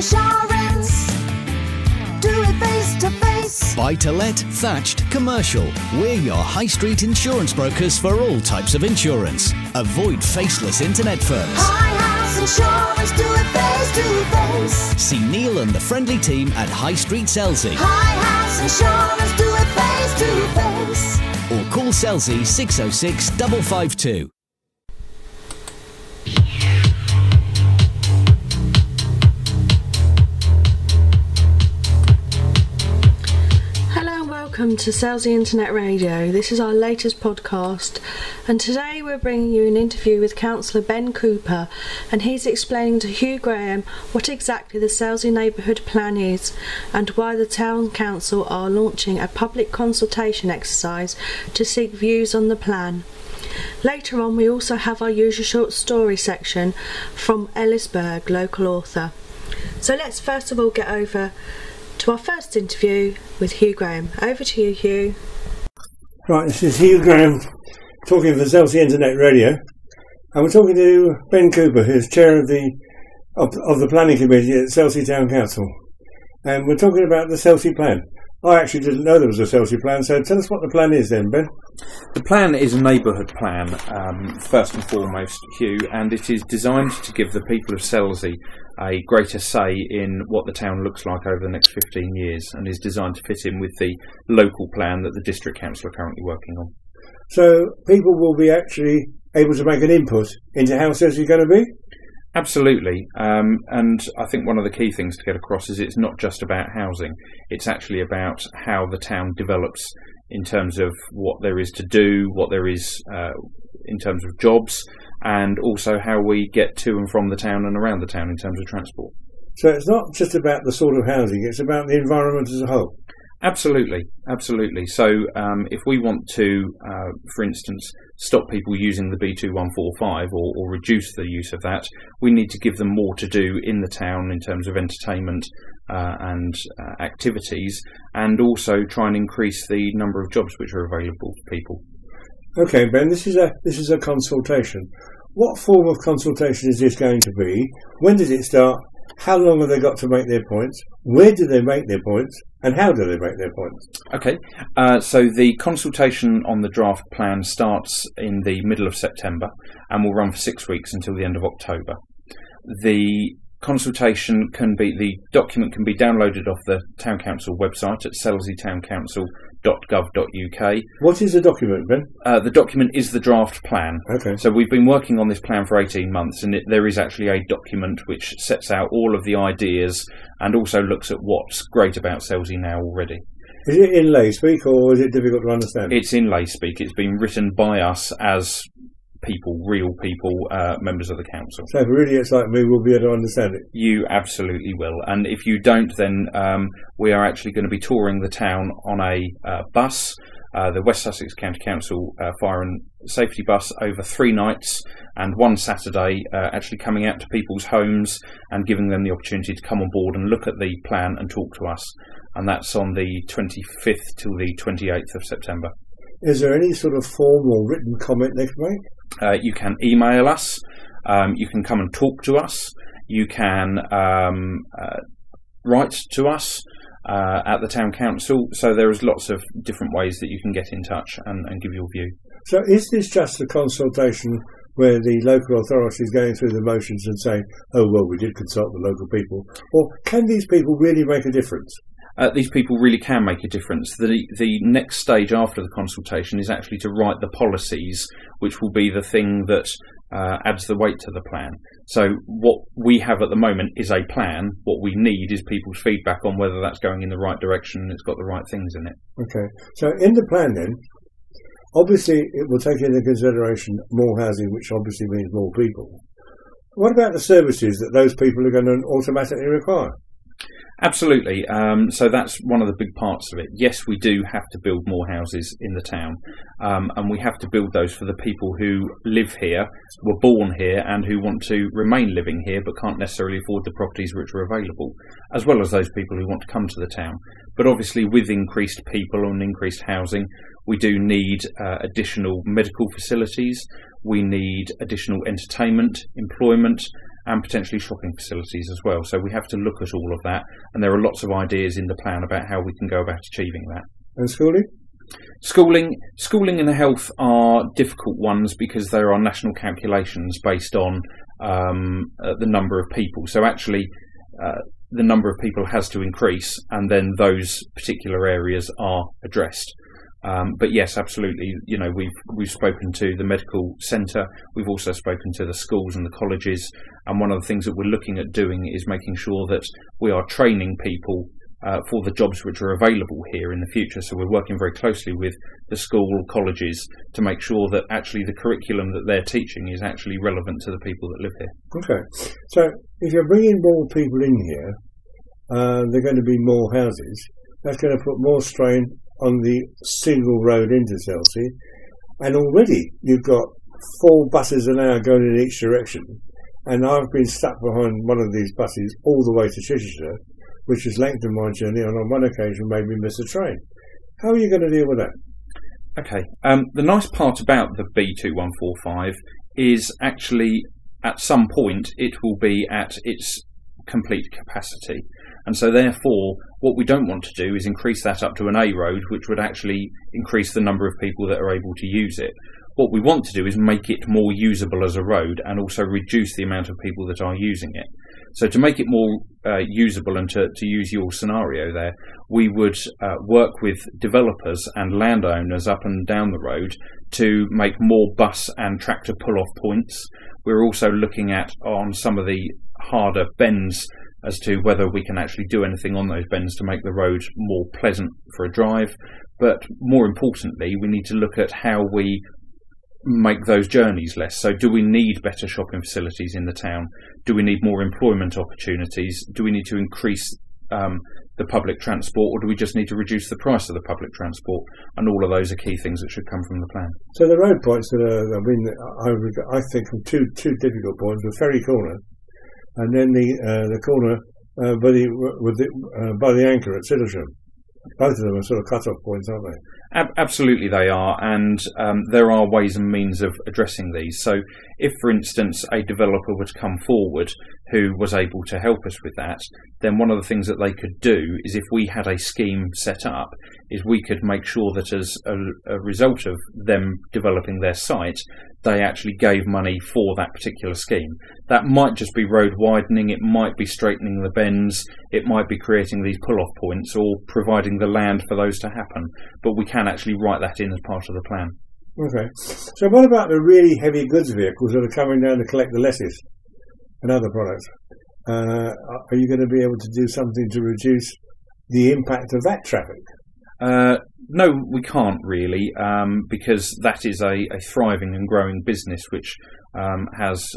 insurance. Do it face to face. Buy to let, thatched, commercial. We're your high street insurance brokers for all types of insurance. Avoid faceless internet firms. High House Insurance. Do it face to face. See Neil and the friendly team at High Street Selsey. High House Insurance. Do it face to face. Or call Selsey 606 552. Welcome to Selsey Internet Radio. This is our latest podcast, and today we're bringing you an interview with Councillor Ben Cooper, and he's explaining to Hugh Graham what exactly the Selsey Neighbourhood Plan is and why the Town Council are launching a public consultation exercise to seek views on the plan. Later on we also have our usual short story section from Ellis Berg, local author. So let's first of all get over to our first interview with Hugh Graham. Over to you, Hugh. Right, this is Hugh Graham talking for Selsey Internet Radio, and we're talking to Ben Cooper, who's chair of the planning committee at Selsey Town Council, and we're talking about the Selsey Plan. I actually didn't know there was a Selsey Plan, so tell us what the plan is then, Ben. The plan is a neighbourhood plan, first and foremost, Hugh, and it is designed to give the people of Selsey a greater say in what the town looks like over the next 15 years, and is designed to fit in with the local plan that the District Council are currently working on. So people will be actually able to make an input into how Selsey is going to be? Absolutely, and I think one of the key things to get across is it's not just about housing, it's actually about how the town develops in terms of what there is to do, what there is in terms of jobs, and also how we get to and from the town and around the town in terms of transport. So it's not just about the sort of housing, it's about the environment as a whole? Absolutely, absolutely. So if we want to, for instance, stop people using the B2145 or reduce the use of that, we need to give them more to do in the town in terms of entertainment and activities, and also try and increase the number of jobs which are available for people. Okay, Ben, this is a consultation. What form of consultation is this going to be? When does it start? How long have they got to make their points? Where do they make their points? And how do they make their points? Okay, so the consultation on the draft plan starts in the middle of September and will run for 6 weeks until the end of October. The the document can be downloaded off the Town Council website at selseystowncouncil.gov.uk. What is the document, Ben? The document is the draft plan. Okay. So we've been working on this plan for 18 months, and there is actually a document which sets out all of the ideas and also looks at what's great about Selsey now already. Is it in lay speak or is it difficult to understand? It's in lay speak. It's been written by us as people, real people, members of the council. So if idiots like me will be able to understand it? You absolutely will. And if you don't, then we are actually going to be touring the town on a bus, the West Sussex County Council Fire and Safety Bus, over 3 nights and one Saturday, actually coming out to people's homes and giving them the opportunity to come on board and look at the plan and talk to us. And that's on the 25th till the 28th of September. Is there any sort of form or written comment they can make? You can email us, you can come and talk to us, you can write to us at the Town Council, so there is lots of different ways that you can get in touch and give your view. So is this just a consultation where the local authority is going through the motions and saying, oh well, we did consult the local people, or can these people really make a difference? These people really can make a difference. The next stage after the consultation is actually to write the policies, which will be the thing that adds the weight to the plan. So what we have at the moment is a plan. What we need is people's feedback on whether that's going in the right direction and it's got the right things in it. Okay. So in the plan then, obviously it will take into consideration more housing, which obviously means more people. What about the services that those people are going to automatically require? Absolutely. So that's one of the big parts of it. Yes, we do have to build more houses in the town, and we have to build those for the people who live here, were born here, and who want to remain living here but can't necessarily afford the properties which are available, as well as those people who want to come to the town. But obviously with increased people and increased housing, we do need additional medical facilities, we need additional entertainment, employment, and potentially shopping facilities as well. So we have to look at all of that, and there are lots of ideas in the plan about how we can go about achieving that. And schooling? Schooling and health are difficult ones because there are national calculations based on the number of people. So actually, the number of people has to increase, and then those particular areas are addressed. But yes, absolutely. You know, we've spoken to the medical centre. We've also spoken to the schools and the colleges. And one of the things that we're looking at doing is making sure that we are training people for the jobs which are available here in the future. So we're working very closely with the school colleges to make sure that actually the curriculum that they're teaching is actually relevant to the people that live here. Okay. So if you're bringing more people in here, there are going to be more houses. That's going to put more strain on the single road into Selsey. And already you've got 4 buses an hour going in each direction. And I've been stuck behind one of these buses all the way to Chichester, which has lengthened my journey, and on one occasion made me miss a train. How are you going to deal with that? Okay. The nice part about the B2145 is actually at some point it will be at its complete capacity. And so therefore, what we don't want to do is increase that up to an A road, which would actually increase the number of people that are able to use it. What we want to do is make it more usable as a road and also reduce the amount of people that are using it. So to make it more usable, and to use your scenario there, we would work with developers and landowners up and down the road to make more bus and tractor pull-off points. We're also looking at, on some of the harder bends, as to whether we can actually do anything on those bends to make the road more pleasant for a drive. But more importantly, we need to look at how we make those journeys less. So do we need better shopping facilities in the town? Do we need more employment opportunities? Do we need to increase the public transport, or do we just need to reduce the price of the public transport? And all of those are key things that should come from the plan. So the road points that are, I think, two difficult points: the Ferry Corner, and then the corner by the anchor at Siddlesham. Both of them are sort of cut-off points, aren't they? Absolutely they are, and there are ways and means of addressing these. So if, for instance, a developer were to come forward who was able to help us with that, then one of the things that they could do is, if we had a scheme set up, is we could make sure that as a result of them developing their site, they actually gave money for that particular scheme. That might just be road widening, it might be straightening the bends, it might be creating these pull-off points, or providing the land for those to happen. But we can actually write that in as part of the plan. Okay. So what about the really heavy goods vehicles that are coming down to collect the lettuce and other products? Are you going to be able to do something to reduce the impact of that traffic? No, we can't really, because that is a thriving and growing business which has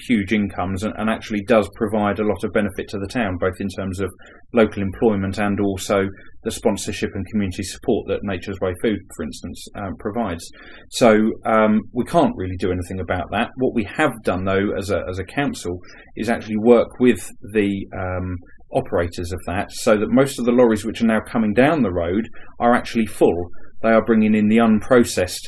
huge incomes and actually does provide a lot of benefit to the town, both in terms of local employment and also the sponsorship and community support that Nature's Way Food, for instance, provides. So we can't really do anything about that. What we have done, though, as a council, is actually work with the operators of that, so that most of the lorries which are now coming down the road are actually full. They are bringing in the unprocessed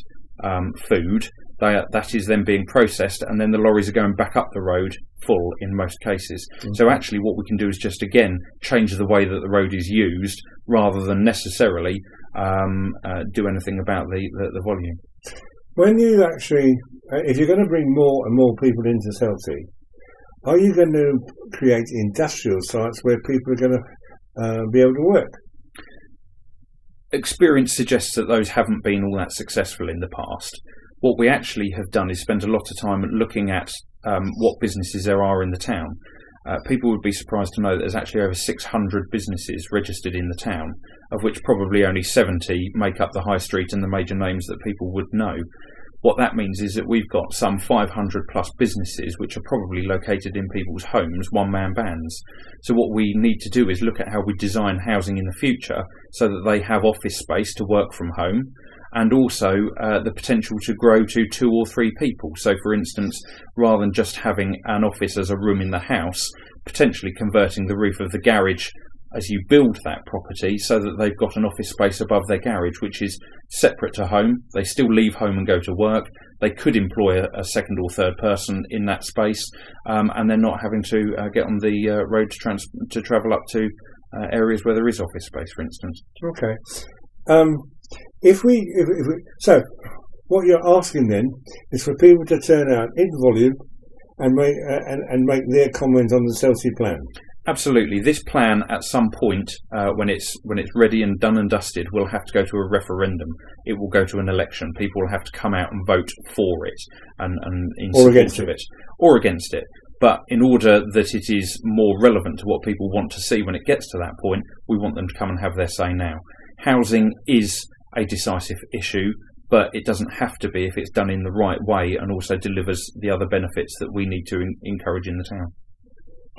food. That is then being processed, and then the lorries are going back up the road full in most cases. Mm-hmm. So actually what we can do is just, again, change the way that the road is used, rather than necessarily do anything about the volume. When you actually, if you're going to bring more and more people into Selsey, are you going to create industrial sites where people are going to be able to work? Experience suggests that those haven't been all that successful in the past. What we actually have done is spend a lot of time looking at what businesses there are in the town. People would be surprised to know that there's actually over 600 businesses registered in the town, of which probably only 70 make up the high street and the major names that people would know. What that means is that we've got some 500 plus businesses which are probably located in people's homes, one-man bands. So what we need to do is look at how we design housing in the future so that they have office space to work from home, and also the potential to grow to 2 or 3 people. So, for instance, rather than just having an office as a room in the house, potentially converting the roof of the garage as you build that property so that they've got an office space above their garage, which is separate to home. They still leave home and go to work. they could employ a second or third person in that space, and they're not having to get on the road to travel up to areas where there is office space, for instance. Okay. So what you're asking then is for people to turn out in volume and make their comments on the Selsey plan. Absolutely. This plan, at some point, when it's ready and done and dusted, will have to go to a referendum. It will go to an election. People will have to come out and vote for it and in support of it, or against it. But in order that it is more relevant to what people want to see when it gets to that point, we want them to come and have their say now. Housing is a decisive issue, but it doesn't have to be if it's done in the right way and also delivers the other benefits that we need to encourage in the town.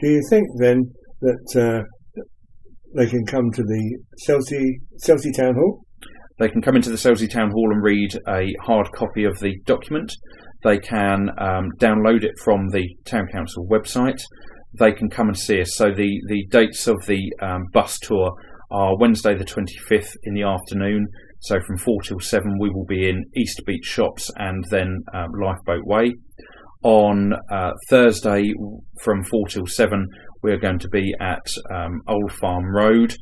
Do you think then that they can come to the Selsey Town Hall? They can come into the Selsey Town Hall and read a hard copy of the document. They can download it from the Town Council website. They can come and see us. So the dates of the bus tour are Wednesday the 25th in the afternoon. So from 4 till 7 we will be in East Beach Shops and then Lifeboat Way. On Thursday from 4 till 7 we're going to be at Old Farm Road,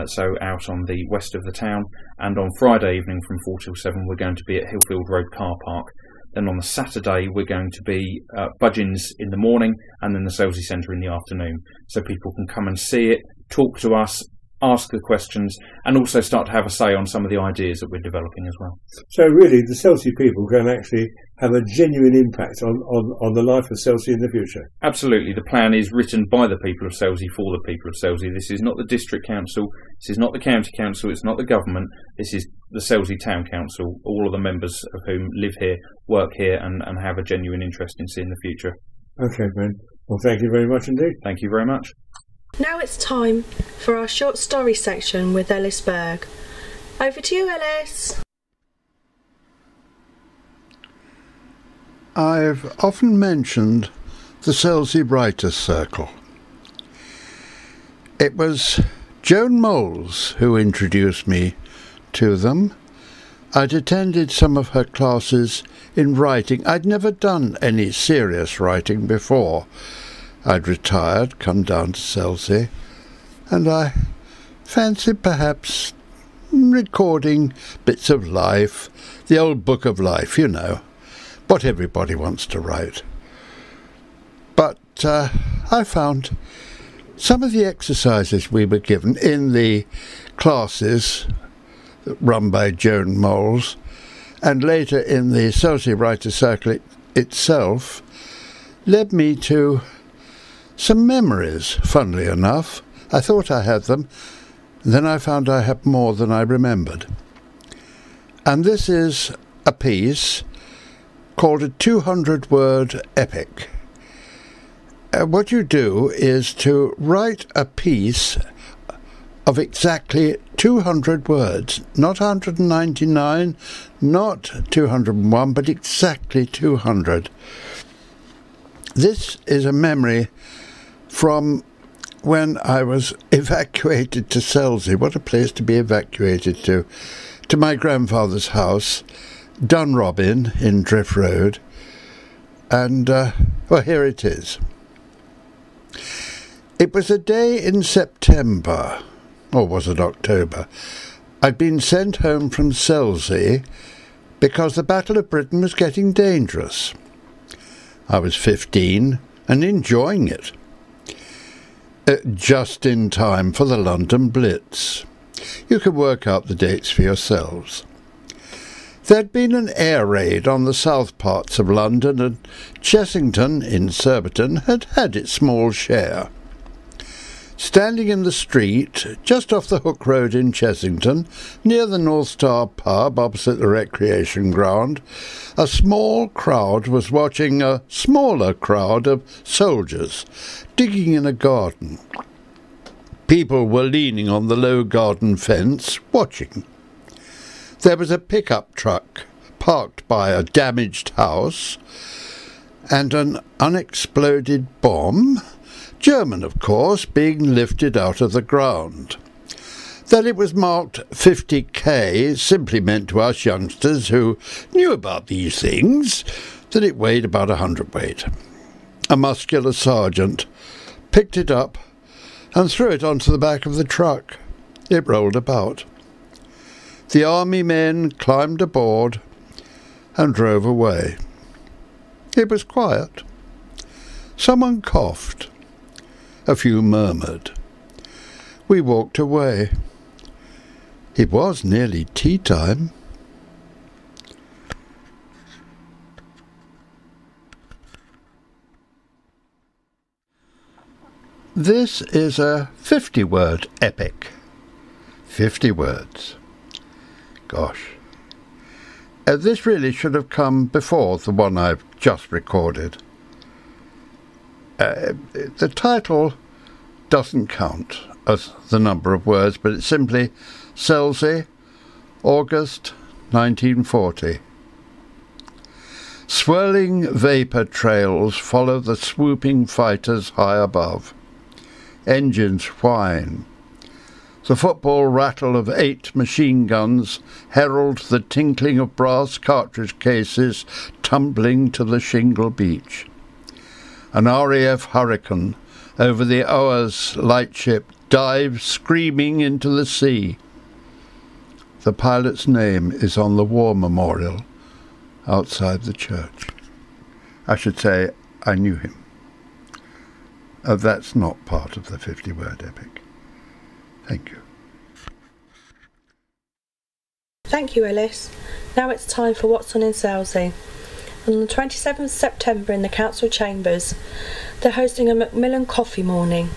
so out on the west of the town. And on Friday evening from 4 till 7 we're going to be at Hillfield Road Car Park. Then on the Saturday we're going to be Budgeons in the morning and then the Selsey Centre in the afternoon. So people can come and see it, talk to us, ask the questions, and also start to have a say on some of the ideas that we're developing as well. So really, the Selsey people can actually have a genuine impact on the life of Selsey in the future? Absolutely. The plan is written by the people of Selsey for the people of Selsey. This is not the district council, this is not the county council, it's not the government, this is the Selsey Town Council, all of the members of whom live here, work here, and have a genuine interest in seeing the future. Okay, Ben. Well, thank you very much indeed. Thank you very much. Now it's time for our short story section with Ellis Berg. Over to you, Ellis. I've often mentioned the Selsey Writers' Circle. It was Joan Moles who introduced me to them. I'd attended some of her classes in writing. I'd never done any serious writing before. I'd retired, come down to Selsey, and I fancied perhaps recording bits of life, the old book of life, you know, what everybody wants to write. But I found some of the exercises we were given in the classes run by Joan Moles, and later in the Selsey Writers' Circle itself, led me to some memories, funnily enough. I thought I had them, then I found I had more than I remembered. And this is a piece called a 200-word epic. What you do is to write a piece of exactly 200 words, not 199, not 201, but exactly 200. This is a memory from when I was evacuated to Selsey. What a place to be evacuated to my grandfather's house, Dunrobin in Drift Road. And, well, here it is. It was a day in September, or was it October? I'd been sent home from Selsey because the Battle of Britain was getting dangerous. I was 15 and enjoying it. Just in time for the London Blitz. You can work out the dates for yourselves. There'd been an air raid on the south parts of London, and Chessington in Surbiton had had its small share. Standing in the street, just off the Hook Road in Chessington, near the North Star pub opposite the recreation ground, a small crowd was watching a smaller crowd of soldiers digging in a garden. People were leaning on the low garden fence, watching. There was a pickup truck parked by a damaged house, and an unexploded bomb, German of course, being lifted out of the ground. That it was marked 50k simply meant to us youngsters who knew about these things that it weighed about 100 weight. A muscular sergeant picked it up and threw it onto the back of the truck. It rolled about. The army men climbed aboard and drove away. It was quiet. Someone coughed. A few murmured. We walked away. It was nearly tea time. This is a 50-word epic. 50 words. Gosh. This really should have come before the one I've just recorded. The title doesn't count as the number of words, but it's simply Selsey, August 1940. Swirling vapour trails follow the swooping fighters high above. Engines whine. The football rattle of 8 machine guns herald the tinkling of brass cartridge cases tumbling to the shingle beach. An RAF Hurricane over the Oa's lightship dives screaming into the sea. The pilot's name is on the war memorial outside the church. I should say I knew him. That's not part of the 50-word epic. Thank you. Thank you, Ellis. Now it's time for What's On in Selsey. On the 27th of September in the council chambers, they're hosting a Macmillan coffee morning,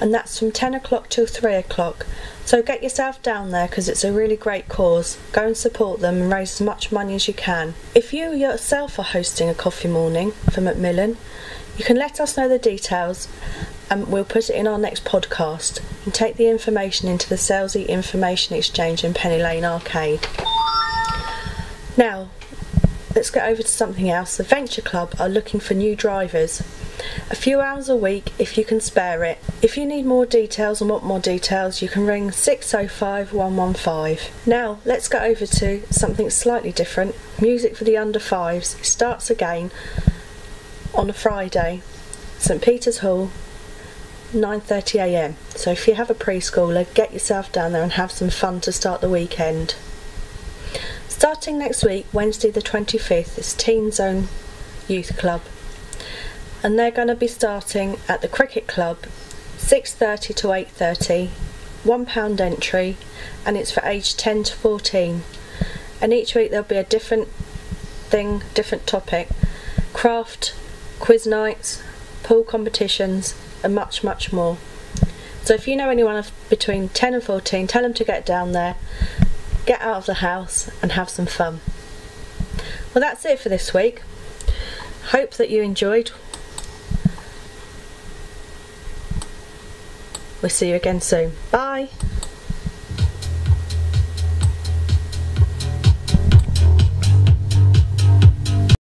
and that's from 10 o'clock till 3 o'clock. So get yourself down there because it's a really great cause. Go and support them and raise as much money as you can. If you yourself are hosting a coffee morning for Macmillan, you can let us know the details and we'll put it in our next podcast and take the information into the Selsey Information Exchange in Penny Lane Arcade. Now, let's get over to something else. The Venture Club are looking for new drivers. A few hours a week if you can spare it. If you need more details and want more details, you can ring 605 115. Now, let's get over to something slightly different. Music for the under fives. It starts again on a Friday, St Peter's Hall, 9:30 AM. So if you have a preschooler, get yourself down there and have some fun to start the weekend. Starting next week, Wednesday the 25th, is Teen Zone Youth Club. And they're going to be starting at the Cricket Club, 6:30 to 8:30, £1 entry, and it's for age 10 to 14. And each week there'll be a different thing, different topic, craft, quiz nights, pool competitions, and much, much more. So if you know anyone of between 10 and 14, tell them to get down there, get out of the house and have some fun. Well, that's it for this week. Hope that you enjoyed. We'll see you again soon. Bye.